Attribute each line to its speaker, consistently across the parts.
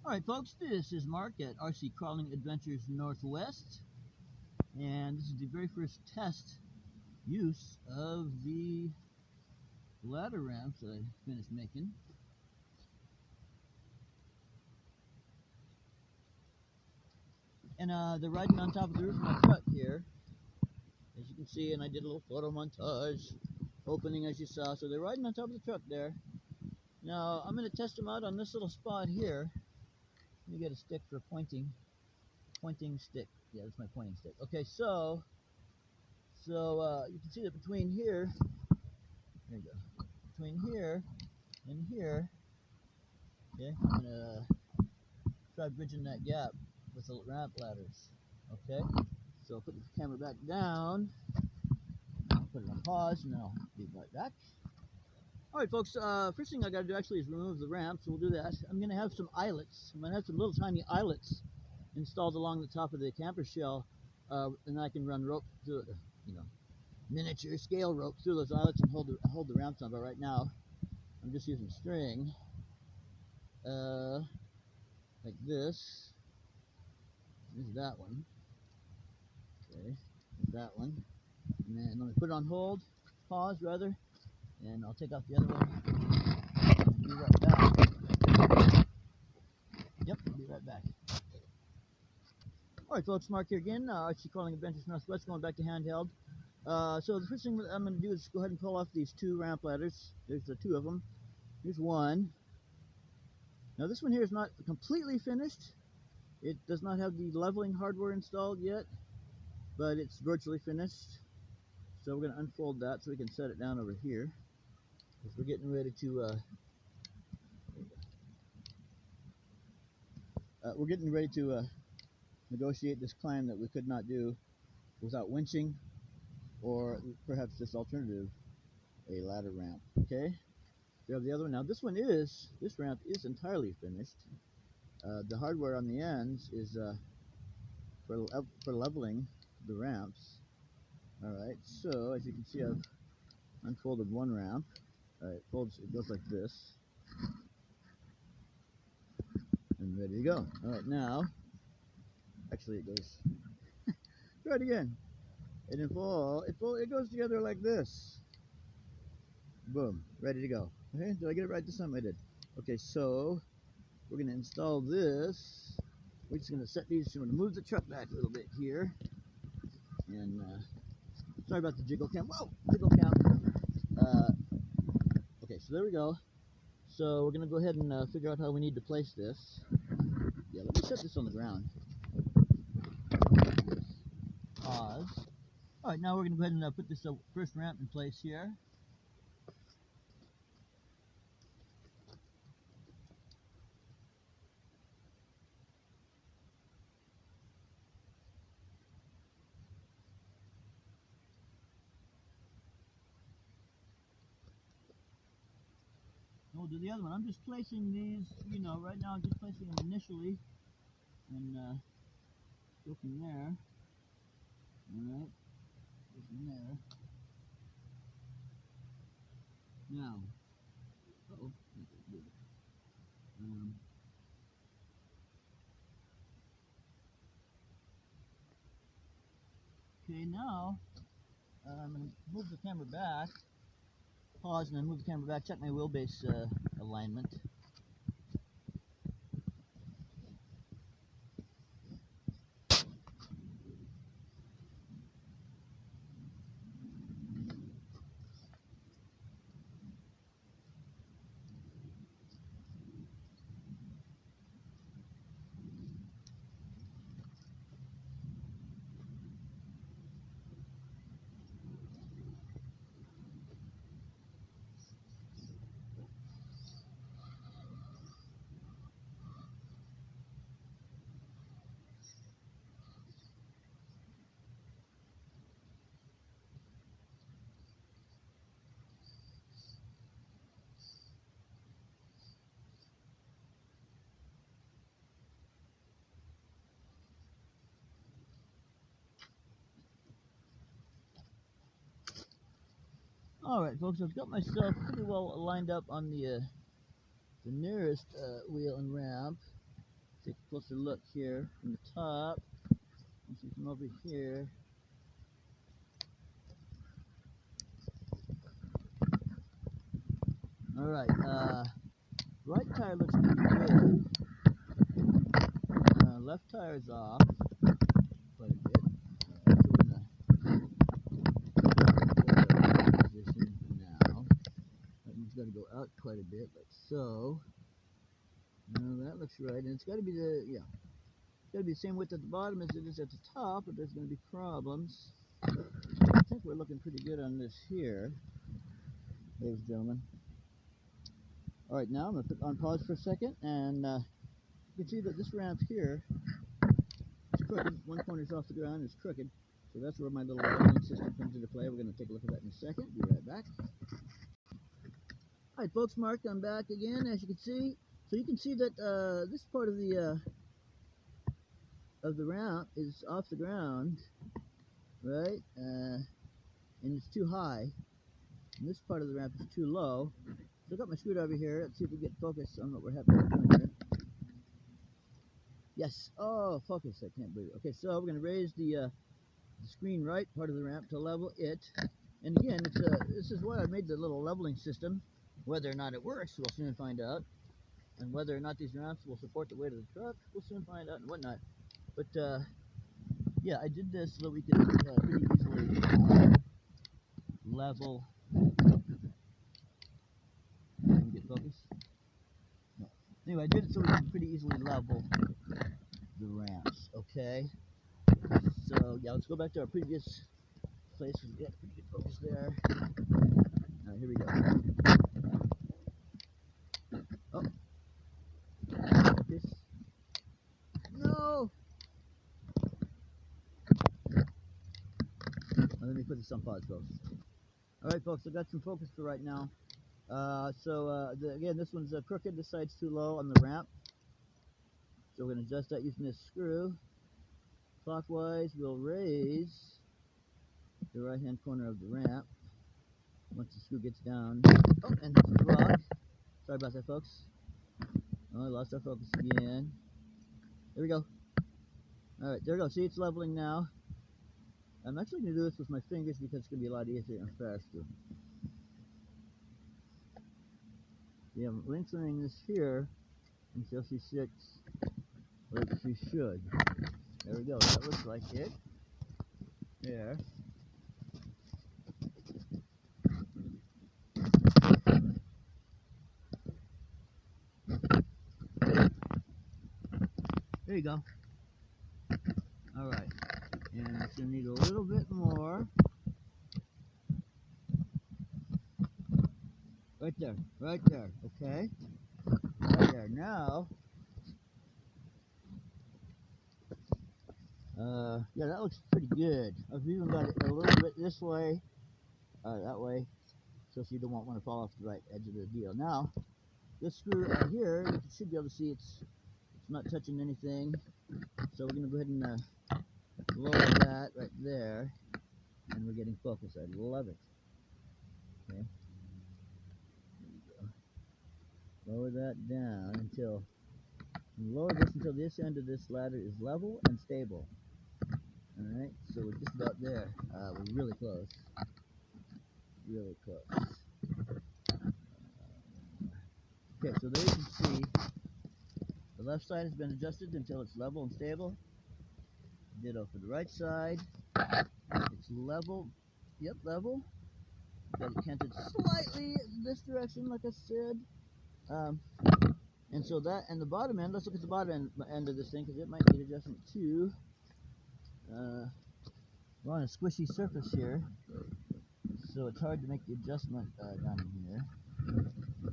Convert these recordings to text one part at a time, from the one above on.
Speaker 1: Alright folks, this is Mark at RC Crawling Adventures Northwest, and this is the very first test use of the ladder ramps that I finished making. And they're riding on top of the roof of my truck here, as you can see, and I did a little photo montage opening as you saw. So they're riding on top of the truck there. Now I'm going to test them out on this little spot here. Let me get a stick for pointing stick. Yeah, that's my pointing stick. Okay, so you can see that between here, there you go, between here and here, okay, I'm gonna try bridging that gap with the ramp ladders. Okay, so I'll put the camera back down, put it on pause, and then I'll be right back. Alright folks, first thing I gotta do actually is remove the ramp, so we'll do that. I'm gonna have some eyelets. I'm gonna have some little tiny eyelets installed along the top of the camper shell, and I can run rope through it, miniature scale rope through those eyelets and hold the ramps on. But right now, I'm just using string, like this. There's that one. Okay, there's that one. And then let me put it on hold, pause rather, and I'll take off the other one. And be right back. Yep, I'll be right back. Alright folks, Mark here again, RC Crawling Adventures Northwest, going back to handheld. So the first thing that I'm going to do is go ahead and pull off these two ramp ladders. There's the two of them. Here's one. Now this one here is not completely finished. It does not have the leveling hardware installed yet, but it's virtually finished. So we're going to unfold that so we can set it down over here, because we're getting ready to negotiate this climb that we could not do without winching, or perhaps this alternative, a ladder ramp. Okay, we have the other one. Now this ramp is entirely finished. The hardware on the ends is for leveling the ramps. Alright, so as you can see, I've unfolded one ramp. Alright, it goes like this, and ready to go. Alright, now actually it goes try it again. It goes together like this. Boom, ready to go. Okay, did I get it right this time? I did. Okay, so we're going to install this. We're just going to set these. I'm going to move the truck back a little bit here. And sorry about the jiggle cam. Whoa, jiggle cam. Okay, so there we go. So we're going to go ahead and figure out how we need to place this. Yeah, let me set this on the ground. Pause. Alright, now we're going to go ahead and put this first ramp in place here. We'll do the other one. I'm just placing these, right now I'm just placing them initially, and go from there. Alright, go from there. Now, okay, now I'm going to move the camera back, pause, and then move the camera back, check my wheelbase alignment. Alright folks, I've got myself pretty well lined up on the nearest wheel and ramp. take a closer look here from the top. Let's see from over here. Alright, right tire looks pretty good. Left tire is off quite a bit. So we're gonna position now. That one's got to go out quite a bit, like so. No, that looks right, and it's got to be the it's got to be the same width at the bottom as it is at the top, but there's going to be problems. I think we're looking pretty good on this here, ladies and gentlemen. All right, now I'm going to put on pause for a second, and you can see that this ramp here is crooked. One corner's off the ground, it's crooked, so that's where my little leveling system comes into play. We're going to take a look at that in a second. Be right back. All right, folks, Mark, I'm back again, as you can see. So you can see that this part of the ramp is off the ground, right? And it's too high. And this part of the ramp is too low. So I got my screwdriver here. Let's see if we get focus on what we're doing here. Yes. Oh, focus. I can't believe it. Okay, so we're going to raise the screen right part of the ramp to level it. And again, this is why I made the little leveling system. Whether or not it works, we'll soon find out. And whether or not these ramps will support the weight of the truck, we'll soon find out and whatnot. But yeah, I did this so that we could pretty easily level. Can we get focus? No. Anyway, I did it so we could pretty easily level the ramps. Okay. So yeah, let's go back to our previous place. We got pretty good focus there. All right, here we go. Oh. Focus. No. Let me put this on pause, folks. All right, folks, I've got some focus for right now. Again, this one's crooked. This side's too low on the ramp. So we're going to adjust that using this screw. Clockwise, we'll raise the right-hand corner of the ramp once the screw gets down. Oh, and that's the rock. Sorry about that, folks. Oh, I lost our focus again. There we go. All right, there we go. See, it's leveling now. I'm actually going to do this with my fingers because it's going to be a lot easier and faster. Yeah, I'm lengthening this here until she sits like she should. There we go. That looks like it. There. There you go. All right. And it's going to need a little bit more. Right there. Right there. Okay. Right there. Now, yeah, that looks pretty good. I've even got it a little bit this way, that way, so you don't want to fall off the right edge of the deal. Now, this screw here, you should be able to see it's not touching anything. So we're going to go ahead and lower that right there, and we're getting focus. I love it. Okay. There we go. Lower that down until, lower this until this end of this ladder is level and stable. Alright, so we're just about there. We're really close. Really close. Okay, so there you can see the left side has been adjusted until it's level and stable. Ditto for the right side. It's level. Yep, level. Got it canted slightly in this direction, like I said. And so that, and the bottom end, let's look at the bottom end of this thing because it might need adjustment too. We're on a squishy surface here, so it's hard to make the adjustment down in here,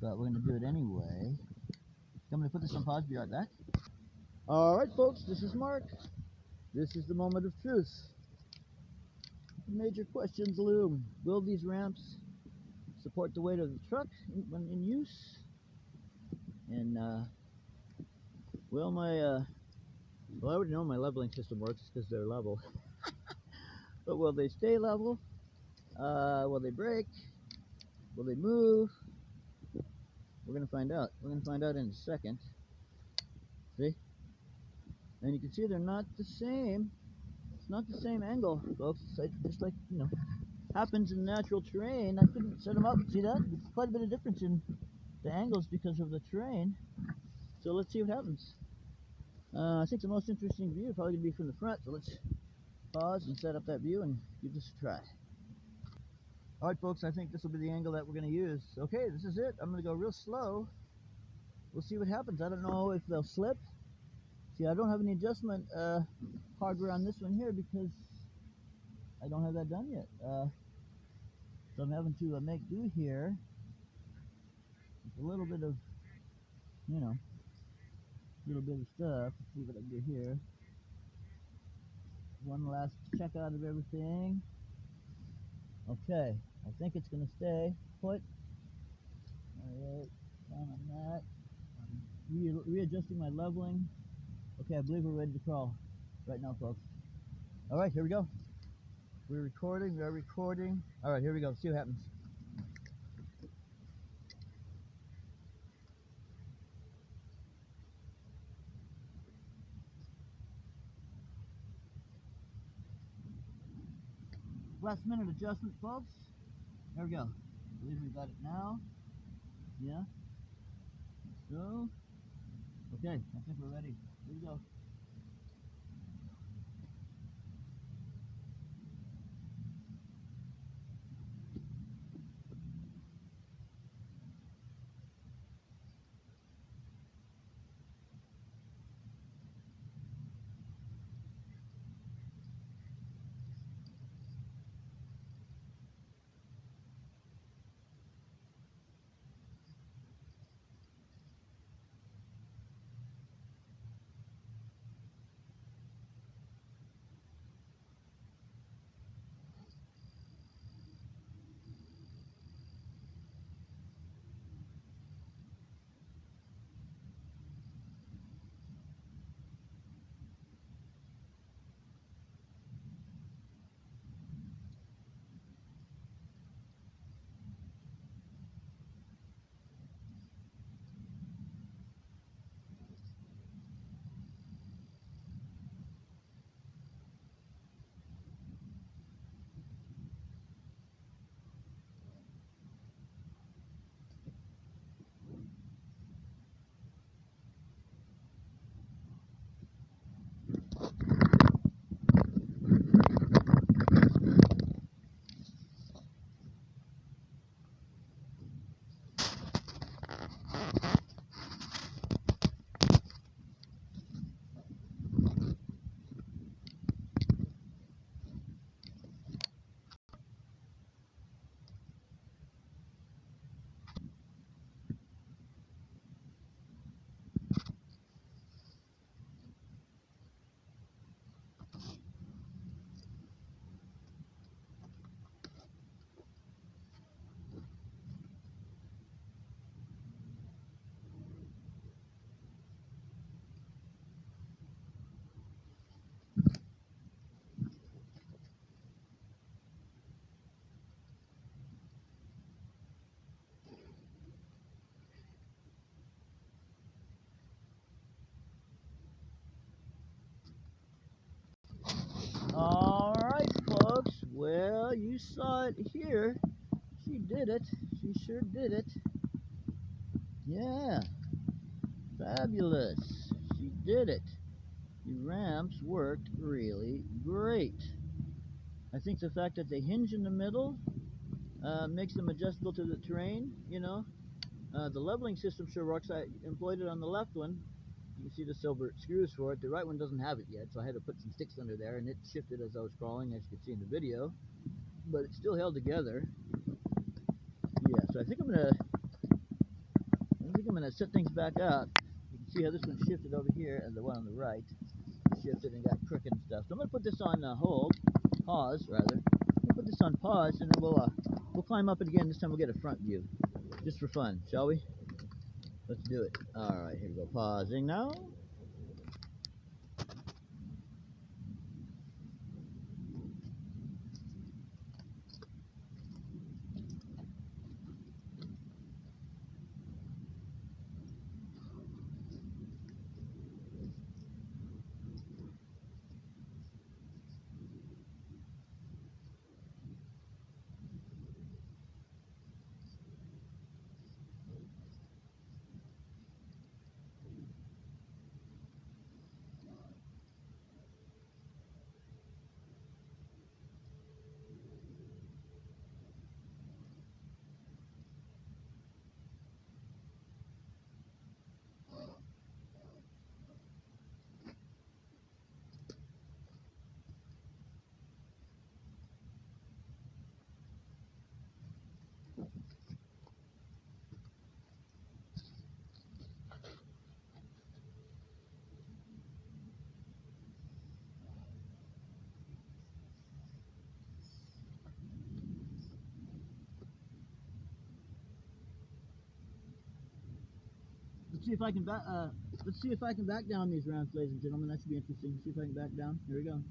Speaker 1: but we're going to do it anyway. I'm going to put this on pause, be right back. Alright folks, this is Mark. This is the moment of truth. Major questions loom. Will these ramps support the weight of the truck when in use? And will my, well, I already know my leveling system works because they're level. But will they stay level? Will they break? Will they move? We're going to find out. We're going to find out in a second. See? And you can see they're not the same. It's not the same angle, folks. It's like, just like, you know, happens in natural terrain. I couldn't set them up. See that? There's quite a bit of difference in the angles because of the terrain. So let's see what happens. I think the most interesting view is probably going to be from the front. So let's pause and set up that view and give this a try. Alright folks, I think this will be the angle that we're going to use. Okay, this is it. I'm going to go real slow. We'll see what happens. I don't know if they'll slip. See, I don't have any adjustment hardware on this one here because I don't have that done yet. So I'm having to make do here with a little bit of, you know, little bit of stuff. Let's see what I can do here. One last check out of everything. Okay, I think it's going to stay put. Alright, down on that. I'm readjusting my leveling. Okay, I believe we're ready to crawl right now, folks. Alright, here we go. We're recording. Alright, here we go. See what happens. Last minute adjustment, folks. There we go. I believe we got it now. Yeah. So, okay, I think we're ready. Here we go. Alright, folks. Well, you saw it here. She did it. She sure did it. Yeah. Fabulous. She did it. The ramps worked really great. I think the fact that they hinge in the middle makes them adjustable to the terrain, you know. The leveling system sure works. I employed it on the left one. You can see the silver screws for it. The right one doesn't have it yet, so I had to put some sticks under there, and it shifted as I was crawling, as you can see in the video. But it still held together. Yeah, so I think I'm gonna set things back up. You can see how this one shifted over here, and the one on the right shifted and got crooked and stuff. So I'm gonna put this on pause rather. We'll put this on pause, and then we'll climb up it again. This time we'll get a front view, just for fun, shall we? Let's do it. All right, here we go. Pausing now. Let's see if I can back. Let's see if I can back down these ramps, ladies and gentlemen. That should be interesting. See if I can back down. Here we go.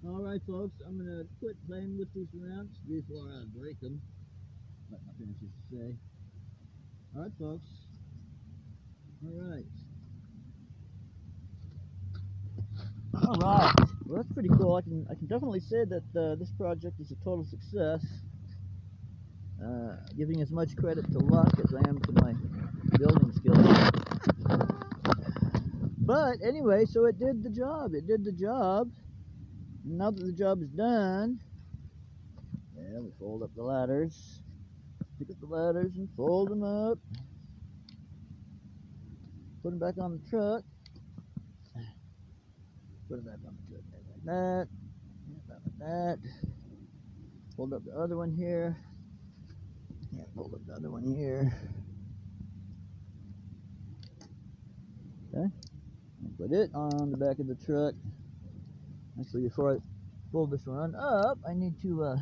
Speaker 1: Alright folks, I'm going to quit playing with these ramps before I break them, like my parents used to say. Alright folks, alright. Alright, well that's pretty cool. I can definitely say that this project is a total success. Giving as much credit to luck as I am to my building skills. But anyway, so it did the job. It did the job. Now that the job is done, yeah, we fold up the ladders. Pick up the ladders and fold them up. Put them back on the truck. Put them back on the truck like that. Like that. Fold up the other one here. Yeah, fold up the other one here. Okay. Put it on the back of the truck. Actually, before I fold this one up, I need to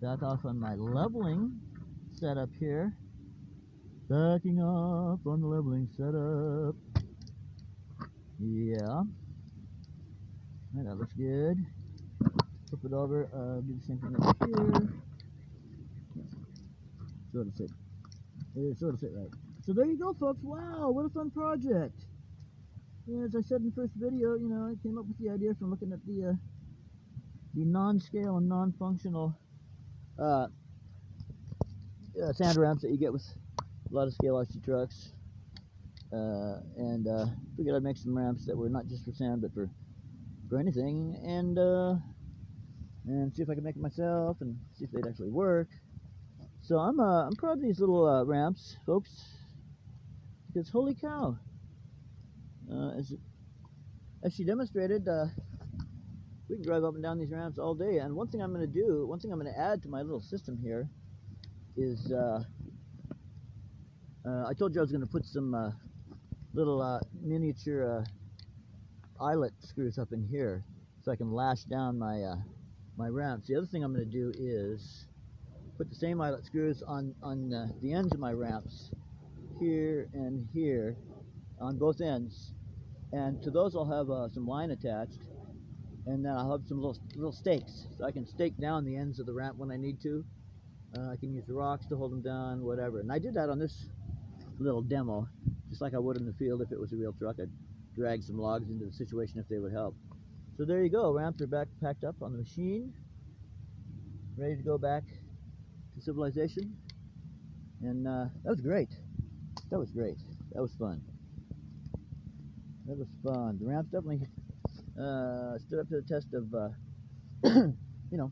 Speaker 1: back off on my leveling setup here. Backing off on the leveling setup. Yeah. That looks good. Flip it over. Do the same thing over here. Sort of fit. It sort of fit right. So there you go, folks. Wow, what a fun project. Yeah, as I said in the first video, you know, I came up with the idea from looking at the non-scale and non-functional sand ramps that you get with a lot of scale RC trucks, and figured I'd make some ramps that were not just for sand but for anything, and see if I could make it myself and see if they'd actually work. So I'm proud of these little ramps, folks, because holy cow, as she demonstrated, we can drive up and down these ramps all day. And one thing I'm going to add to my little system here is I told you I was going to put some little miniature eyelet screws up in here so I can lash down my my ramps. The other thing I'm going to do is put the same eyelet screws on the ends of my ramps, here and here, on both ends, and to those I'll have some line attached, and then I'll have some little stakes, so I can stake down the ends of the ramp when I need to. I can use the rocks to hold them down, whatever. And I did that on this little demo, just like I would in the field if it was a real truck. I'd drag some logs into the situation if they would help. So there you go. Ramps are back packed up on the machine, ready to go back to civilization. And that was great. That was great. That was fun. That was fun. The ramps definitely stood up to the test of, you know,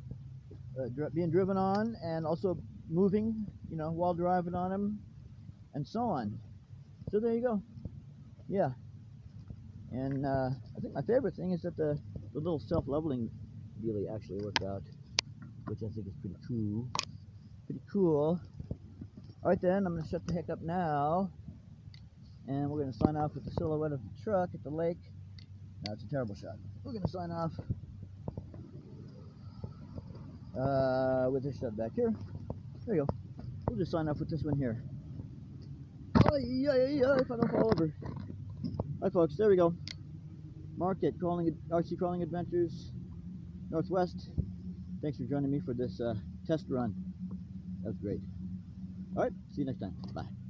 Speaker 1: being driven on and also moving, you know, while driving on them and so on. So there you go. Yeah. And I think my favorite thing is that the little self-leveling dealie actually worked out, which I think is pretty cool. Pretty cool. Alright then, I'm going to shut the heck up now. And we're going to sign off with the silhouette of the truck at the lake. Now it's a terrible shot. We're going to sign off with this shot back here. There you go. We'll just sign off with this one here. Oh, yeah, if I don't fall over. Alright folks, there we go. Mark at RC Crawling Adventures Northwest. Thanks for joining me for this test run. That was great. Alright, see you next time. Bye.